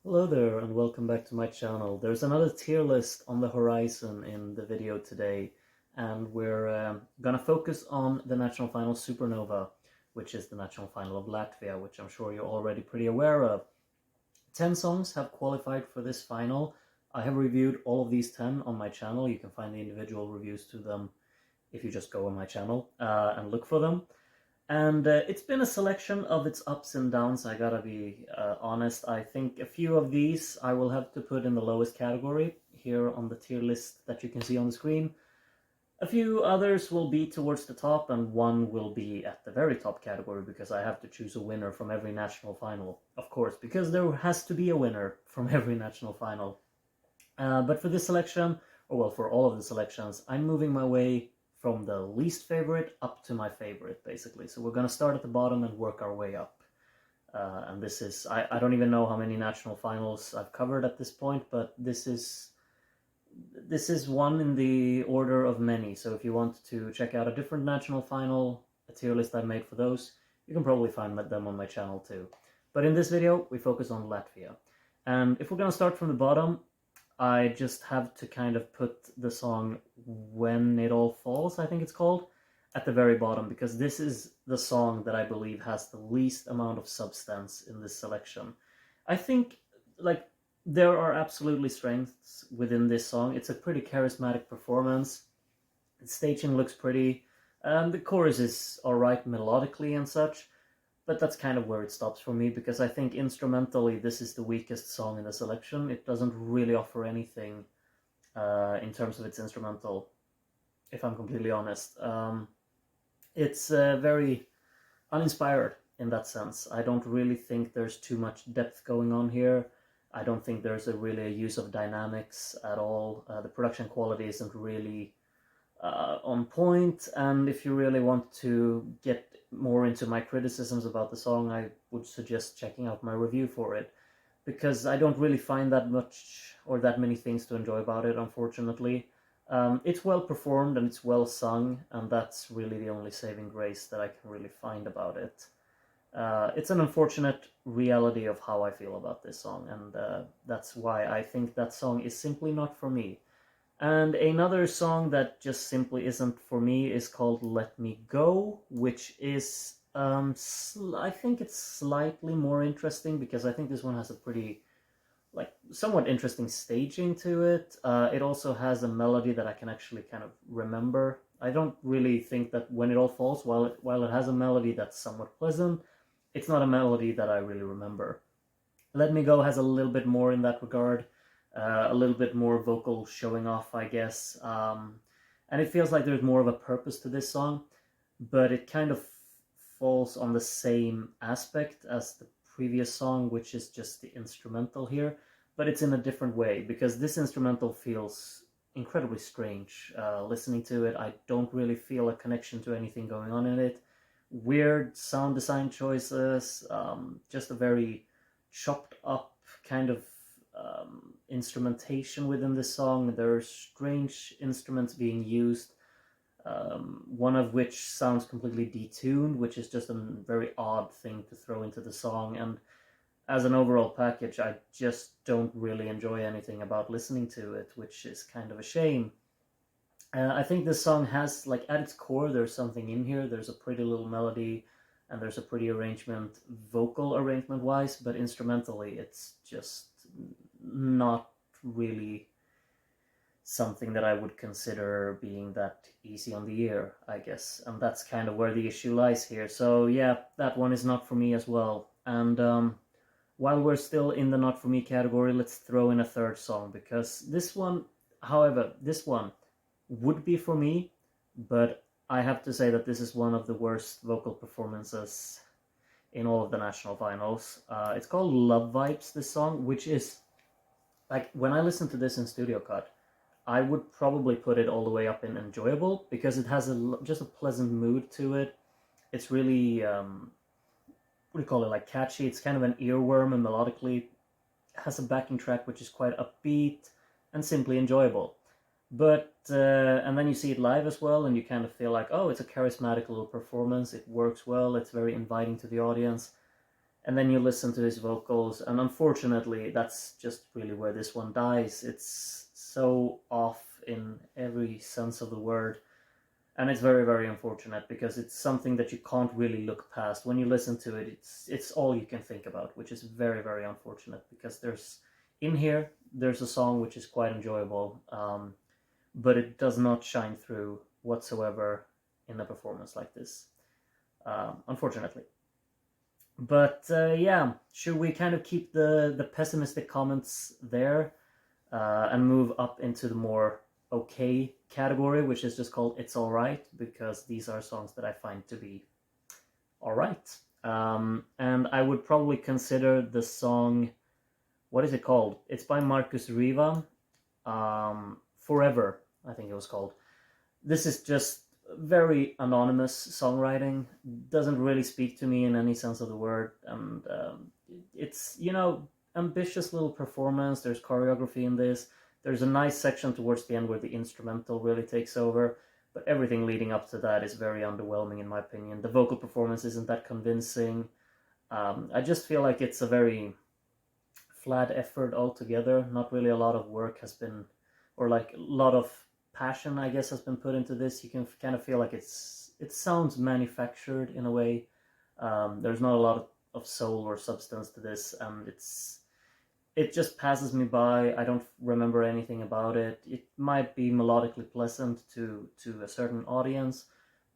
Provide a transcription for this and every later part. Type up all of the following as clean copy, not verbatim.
Hello there and welcome back to my channel. There's another tier list on the horizon in the video today, and we're gonna focus on the national final Supernova, which is the national final of Latvia, which I'm sure you're already pretty aware of. 10 songs have qualified for this final. I have reviewed all of these 10 on my channel. You can find the individual reviews to them if you just go on my channel and look for them. And it's been a selection of its ups and downs, I gotta be honest. I think a few of these I will have to put in the lowest category here on the tier list that you can see on the screen. A few others will be towards the top, and one will be at the very top category because I have to choose a winner from every national final, of course, because there has to be a winner from every national final. But for this selection, or well, for all of the selections, I'm moving my way from the least favorite up to my favorite, basically. So we're going to start at the bottom and work our way up. And this is, I don't even know how many national finals I've covered at this point, but this is one in the order of many. So if you want to check out a different national final, a tier list I made for those, you can probably find them on my channel too. But in this video, we focus on Latvia. And if we're going to start from the bottom, I just have to kind of put the song When It All Falls, I think it's called, at the very bottom, because this is the song that I believe has the least amount of substance in this selection. I think, like, there are absolutely strengths within this song. It's a pretty charismatic performance. The staging looks pretty. The chorus is alright melodically and such, but that's kind of where it stops for me, because I think instrumentally this is the weakest song in the selection. It doesn't really offer anything in terms of its instrumental, if I'm completely honest. It's very uninspired in that sense. I don't really think there's too much depth going on here. I don't think there's really a use of dynamics at all. The production quality isn't really on point, and if you really want to get more into my criticisms about the song, I would suggest checking out my review for it, because I don't really find that much or that many things to enjoy about it, unfortunately. It's well performed and it's well sung, and that's really the only saving grace that I can really find about it. It's an unfortunate reality of how I feel about this song, and that's why I think that song is simply not for me. And another song that just simply isn't for me is called Let Me Go, which is, I think it's slightly more interesting, because I think this one has a pretty, like, somewhat interesting staging to it. It also has a melody that I can actually kind of remember. I don't really think that When It All Falls, while it has a melody that's somewhat pleasant, it's not a melody that I really remember. Let Me Go has a little bit more in that regard, a little bit more vocal showing off, I guess. And it feels like there's more of a purpose to this song, but it kind of falls on the same aspect as the previous song, which is just the instrumental here, but it's in a different way, because this instrumental feels incredibly strange. Listening to it, I don't really feel a connection to anything going on in it. Weird sound design choices, just a very chopped up kind of instrumentation within the song. There are strange instruments being used, one of which sounds completely detuned, which is just a very odd thing to throw into the song. And as an overall package, I just don't really enjoy anything about listening to it, which is kind of a shame. I think this song has, like, at its core, there's something in here. There's a pretty little melody, and there's a pretty arrangement, vocal arrangement wise, but instrumentally, it's just not really something that I would consider being that easy on the ear, I guess. And that's kind of where the issue lies here. So yeah, that one is not for me as well. And while we're still in the not for me category, let's throw in a third song, because this one, however, this one would be for me, but I have to say that this is one of the worst vocal performances in all of the national finals. It's called Love Vibes, this song, which is, like, when I listen to this in studio cut, I would probably put it all the way up in enjoyable, because it has just a pleasant mood to it. It's really, what do you call it, like, catchy. It's kind of an earworm, and melodically has a backing track which is quite upbeat and simply enjoyable. But and then you see it live as well, and you kind of feel like, oh, it's a charismatic little performance. It works well. It's very inviting to the audience. and then you listen to his vocals, and unfortunately that's just really where this one dies. It's so off in every sense of the word, and it's very, very unfortunate because it's something that you can't really look past. When you listen to it, it's all you can think about, which is very, very unfortunate, because there's a song which is quite enjoyable, but it does not shine through whatsoever in a performance like this, unfortunately. But yeah, should we kind of keep the pessimistic comments there, and move up into the more okay category, which is just called It's Alright, because these are songs that I find to be alright. And I would probably consider the song, what is it called? It's by Marcus Riva, Forever, I think it was called. This is just very anonymous songwriting, doesn't really speak to me in any sense of the word, and it's, ambitious little performance. There's choreography in this. There's a nice section towards the end where the instrumental really takes over, but everything leading up to that is very underwhelming in my opinion. The vocal performance isn't that convincing. I just feel like it's a very flat effort altogether. Not really a lot of work has been, or like a lot of passion, I guess, has been put into this. You can kind of feel like it sounds manufactured in a way. There's not a lot of soul or substance to this, and it just passes me by. I don't remember anything about it. It might be melodically pleasant to a certain audience,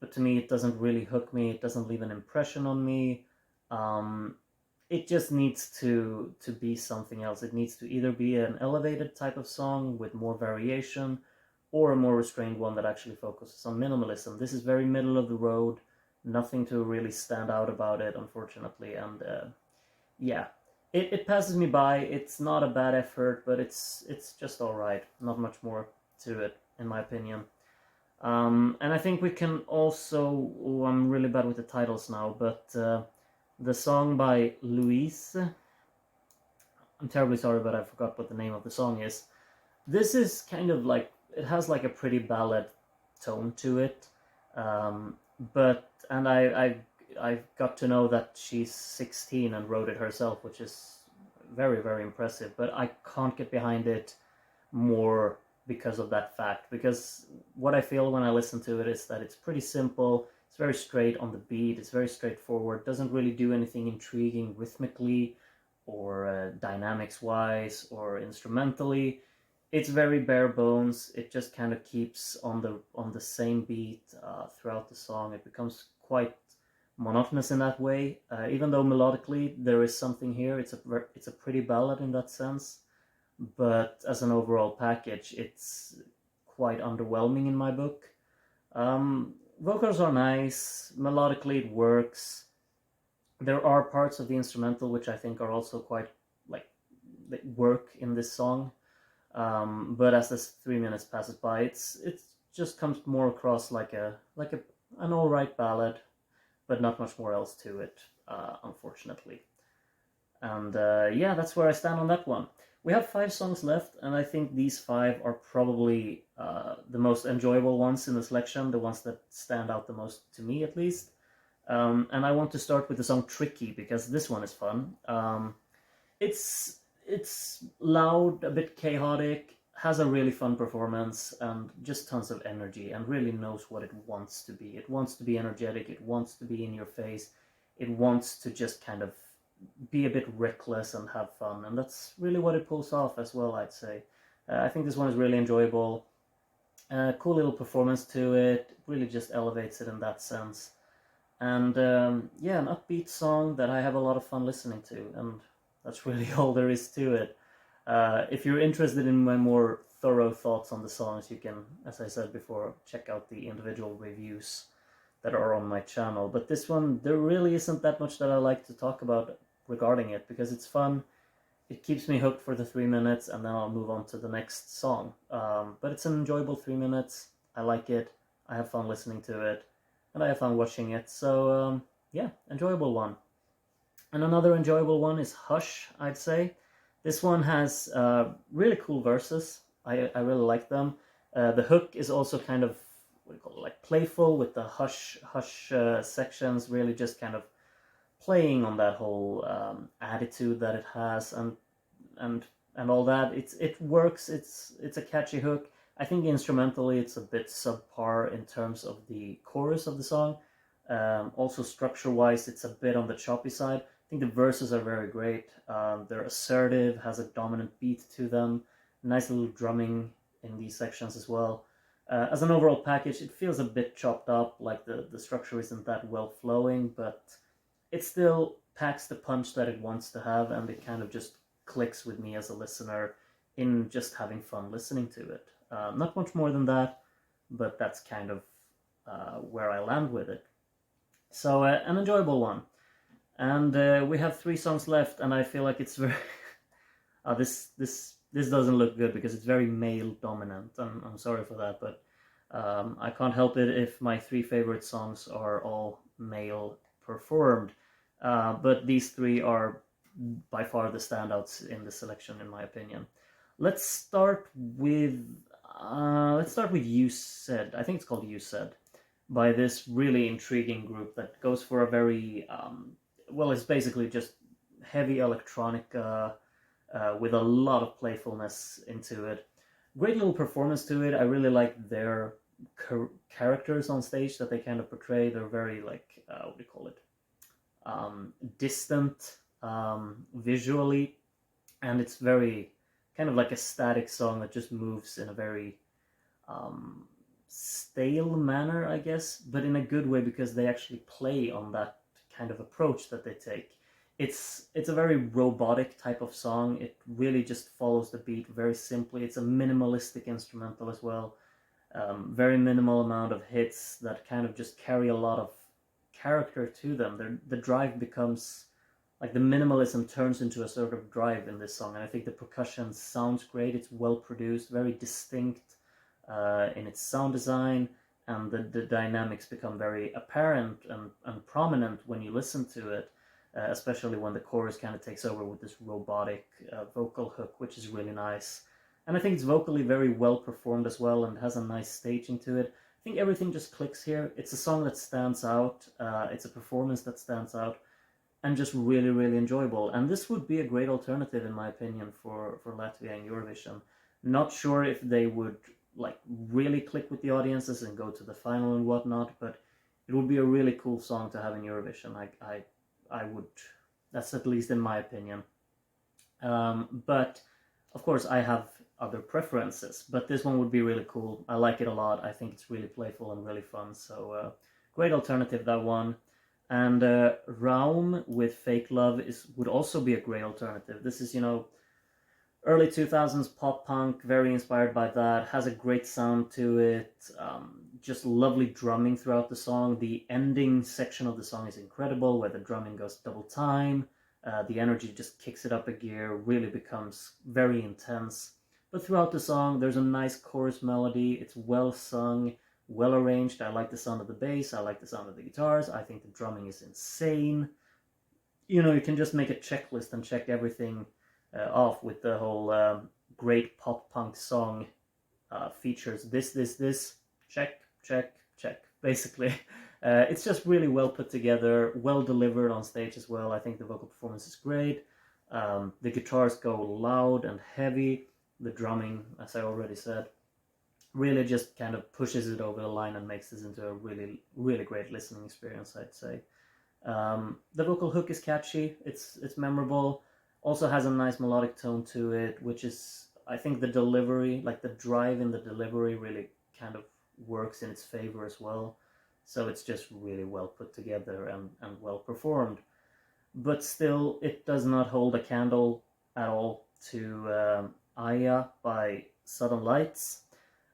but to me it doesn't really hook me. It doesn't leave an impression on me. It just needs to be something else. It needs to either be an elevated type of song with more variation, or a more restrained one that actually focuses on minimalism. This is very middle of the road, nothing to really stand out about it, unfortunately, and yeah, it passes me by. It's not a bad effort, but it's just alright. Not much more to it, in my opinion. And I think we can also, I'm really bad with the titles now, but the song by Luis, I'm terribly sorry, but I forgot what the name of the song is. This is kind of like, it has like a pretty ballad tone to it, but and I got to know that she's 16 and wrote it herself, which is very, very impressive. But I can't get behind it more because of that fact. Because what I feel when I listen to it is that it's pretty simple. It's very straight on the beat. It's very straightforward. Doesn't really do anything intriguing rhythmically, or dynamics wise, or instrumentally. It's very bare bones. It just kind of keeps on the same beat throughout the song. It becomes quite monotonous in that way. Even though melodically there is something here, it's a pretty ballad in that sense. But as an overall package, it's quite underwhelming in my book. Vocals are nice. Melodically, it works. There are parts of the instrumental which I think are also quite like they work in this song. But as this 3 minutes passes by, it just comes more across like an alright ballad, but not much more else to it, unfortunately. And yeah, that's where I stand on that one. We have 5 songs left, and I think these 5 are probably the most enjoyable ones in the selection, the ones that stand out the most to me, at least. And I want to start with the song Tricky, because this one is fun. It's loud, a bit chaotic, has a really fun performance, and just tons of energy, and really knows what it wants to be. It wants to be energetic, it wants to be in your face, it wants to just kind of be a bit reckless and have fun, and that's really what it pulls off as well, I'd say. I think this one is really enjoyable. Cool little performance to it, really just elevates it in that sense. And yeah, an upbeat song that I have a lot of fun listening to, and that's really all there is to it. If you're interested in my more thorough thoughts on the songs, you can, as I said before, check out the individual reviews that are on my channel. But this one, there really isn't that much that I like to talk about regarding it, because it's fun, it keeps me hooked for the 3 minutes, and then I'll move on to the next song. But it's an enjoyable 3 minutes, I like it, I have fun listening to it, and I have fun watching it, so yeah, enjoyable one. And another enjoyable one is Hush, I'd say. This one has really cool verses. I really like them. The hook is also kind of, what do you call it, like playful, with the hush sections really just kind of playing on that whole attitude that it has, and and all that. It works. It's a catchy hook. I think instrumentally it's a bit subpar in terms of the chorus of the song. Also structure-wise, it's a bit on the choppy side. I think the verses are very great. They're assertive, has a dominant beat to them. Nice little drumming in these sections as well. As an overall package, it feels a bit chopped up, like the structure isn't that well flowing, but it still packs the punch that it wants to have, and it kind of just clicks with me as a listener in just having fun listening to it. Not much more than that, but that's kind of where I land with it. So an enjoyable one. And we have 3 songs left, and I feel like it's very this doesn't look good because it's very male dominant. I'm sorry for that, but I can't help it if my 3 favorite songs are all male performed. But these 3 are by far the standouts in the selection, in my opinion. Let's start with You Said. I think it's called You Said, by this really intriguing group that goes for a very well, it's basically just heavy electronica with a lot of playfulness into it. Great little performance to it. I really like their characters on stage that they kind of portray. They're very like what do you call it? Distant visually, and it's very kind of like a static song that just moves in a very stale manner, I guess, but in a good way because they actually play on that kind of approach that they take. It's a very robotic type of song. It really just follows the beat very simply. It's a minimalistic instrumental as well. Very minimal amount of hits that kind of just carry a lot of character to them. The drive becomes like the minimalism turns into a sort of drive in this song, and I think the percussion sounds great. It's well produced, very distinct in its sound design, and the dynamics become very apparent and prominent when you listen to it, especially when the chorus kind of takes over with this robotic vocal hook, which is really nice. And I think it's vocally very well performed as well, and has a nice staging to it. I think everything just clicks here. It's a song that stands out. It's a performance that stands out, and just really, really enjoyable. And this would be a great alternative, in my opinion, for Latvia in Eurovision. Not sure if they would like really click with the audiences and go to the final and whatnot, but it would be a really cool song to have in Eurovision. I would, that's at least in my opinion. But of course I have other preferences, but this one would be really cool. I like it a lot. I think it's really playful and really fun. So great alternative, that one. And Raum with Fake Love would also be a great alternative. This is, early 2000s pop punk, very inspired by that, has a great sound to it, just lovely drumming throughout the song. The ending section of the song is incredible, where the drumming goes double time. The energy just kicks it up a gear, really becomes very intense. But throughout the song, there's a nice chorus melody. It's well sung, well arranged. I like the sound of the bass. I like the sound of the guitars. I think the drumming is insane. You can just make a checklist and check everything off with the whole great pop punk song features this, check, basically. It's just really well put together, well delivered on stage as well. I think the vocal performance is great. The guitars go loud and heavy. The drumming, as I already said, really just kind of pushes it over the line and makes this into a really, really great listening experience, I'd say. The vocal hook is catchy, it's memorable, also has a nice melodic tone to it, which is, I think the delivery, like the drive in the delivery really kind of works in its favor as well. So it's just really well put together and well performed. But still, it does not hold a candle at all to Aya by Southern Lights.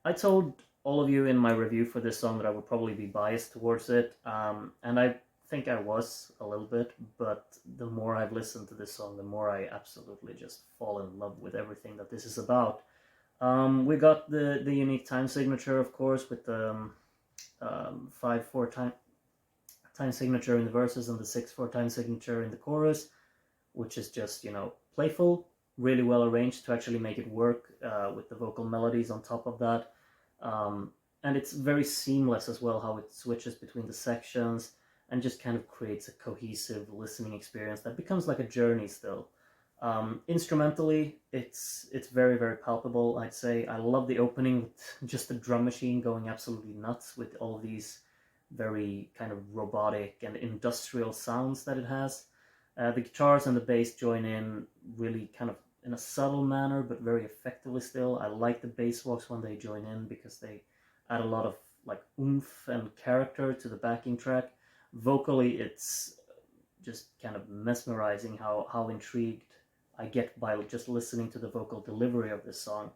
I told all of you in my review for this song that I would probably be biased towards it, and I think I was a little bit, but the more I've listened to this song, the more I absolutely just fall in love with everything that this is about. We got the unique time signature, of course, with the 5/4 time signature in the verses and the 6/4 time signature in the chorus, which is just, playful, really well arranged to actually make it work with the vocal melodies on top of that. And it's very seamless as well, how it switches between the sections. and just kind of creates a cohesive listening experience that becomes like a journey still. Instrumentally, it's very, very palpable, I'd say. I love the opening with just the drum machine going absolutely nuts with all these very kind of robotic and industrial sounds that it has. The guitars and the bass join in really kind of in a subtle manner, but very effectively still. I like the bass walks when they join in because they add a lot of like oomph and character to the backing track. Vocally, it's just kind of mesmerizing how intrigued I get by just listening to the vocal delivery of this song.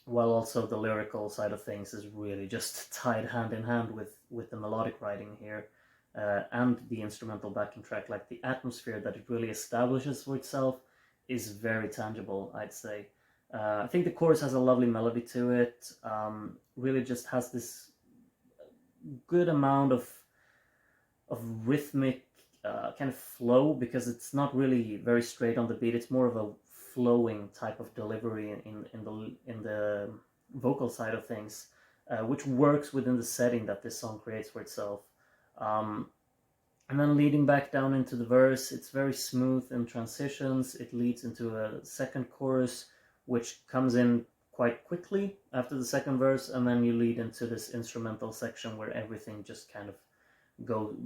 While also the lyrical side of things is really just tied hand in hand with the melodic writing here, and the instrumental backing track. Like the atmosphere that it really establishes for itself is very tangible, I'd say. I think the chorus has a lovely melody to it, really just has this good amount of rhythmic kind of flow, because it's not really very straight on the beat. It's more of a flowing type of delivery in the vocal side of things, which works within the setting that this song creates for itself. And then leading back down into the verse, it's very smooth in transitions. It leads into a second chorus, which comes in quite quickly after the second verse, and then you lead into this instrumental section where everything just kind of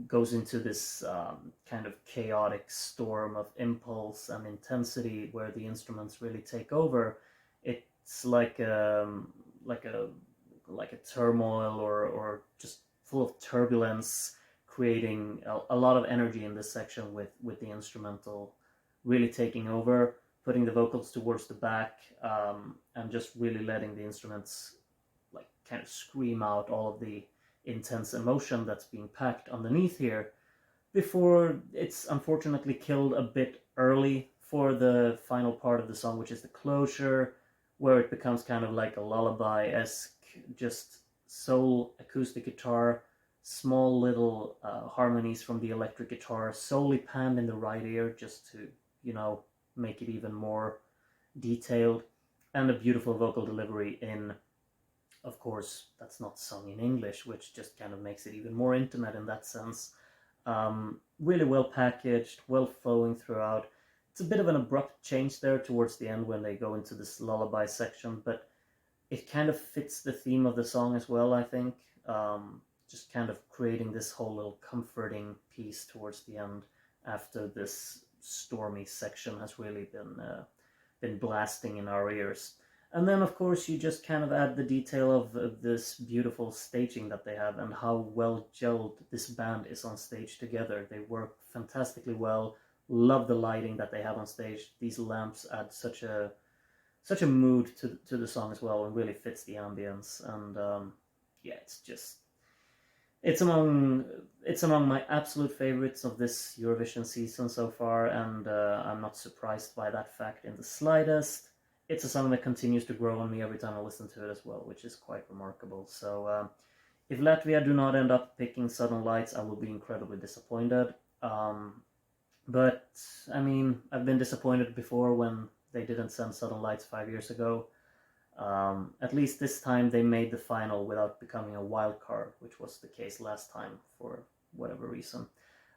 goes into this kind of chaotic storm of impulse and intensity, where the instruments really take over. It's like a turmoil or just full of turbulence, creating a lot of energy in this section with the instrumental really taking over, putting the vocals towards the back, and just really letting the instruments like kind of scream out all of the intense emotion that's being packed underneath here, before it's unfortunately killed a bit early for the final part of the song, which is the closure, where it becomes kind of like a lullaby-esque, just soul acoustic guitar, small little harmonies from the electric guitar, solely panned in the right ear just to, make it even more detailed, and a beautiful vocal delivery in, of course, that's not sung in English, which just kind of makes it even more intimate in that sense. Really well packaged, well flowing throughout. It's a bit of an abrupt change there towards the end when they go into this lullaby section, but it kind of fits the theme of the song as well, I think. Just kind of creating this whole little comforting piece towards the end after this stormy section has really been blasting in our ears. And then, of course, you just kind of add the detail of this beautiful staging that they have and how well gelled this band is on stage together. They work fantastically well. Love the lighting that they have on stage. These lamps add such a mood to the song as well, and really fits the ambience. And yeah, it's among my absolute favorites of this Eurovision season so far, and I'm not surprised by that fact in the slightest. It's a song that continues to grow on me every time I listen to it as well, which is quite remarkable. So if Latvia do not end up picking Southern Lights, I will be incredibly disappointed. But, I mean, I've been disappointed before when they didn't send Southern Lights 5 years ago. At least this time they made the final without becoming a wild card, which was the case last time for whatever reason.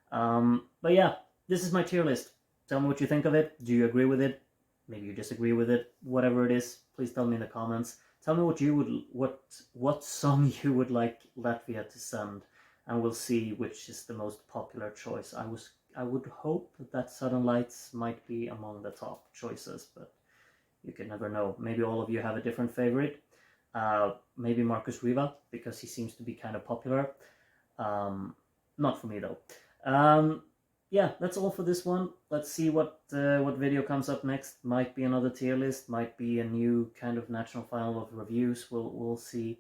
But yeah, this is my tier list. Tell me what you think of it. Do you agree with it? Maybe you disagree with it. Whatever it is, please tell me in the comments. Tell me what song you would like Latvia to send, and we'll see which is the most popular choice. I would hope that Southern Lights might be among the top choices, but you can never know. Maybe all of you have a different favorite. Maybe Marcus Riva, because he seems to be kind of popular. Not for me though. Yeah, that's all for this one. Let's see what video comes up next. Might be another tier list, might be a new kind of national final of reviews. We'll see.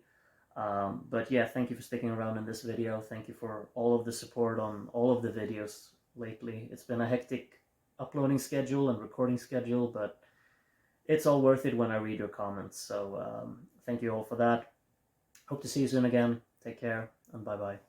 But yeah, thank you for sticking around in this video. Thank you for all of the support on all of the videos lately. It's been a hectic uploading schedule and recording schedule, but it's all worth it when I read your comments. So thank you all for that. Hope to see you soon again. Take care, and bye-bye.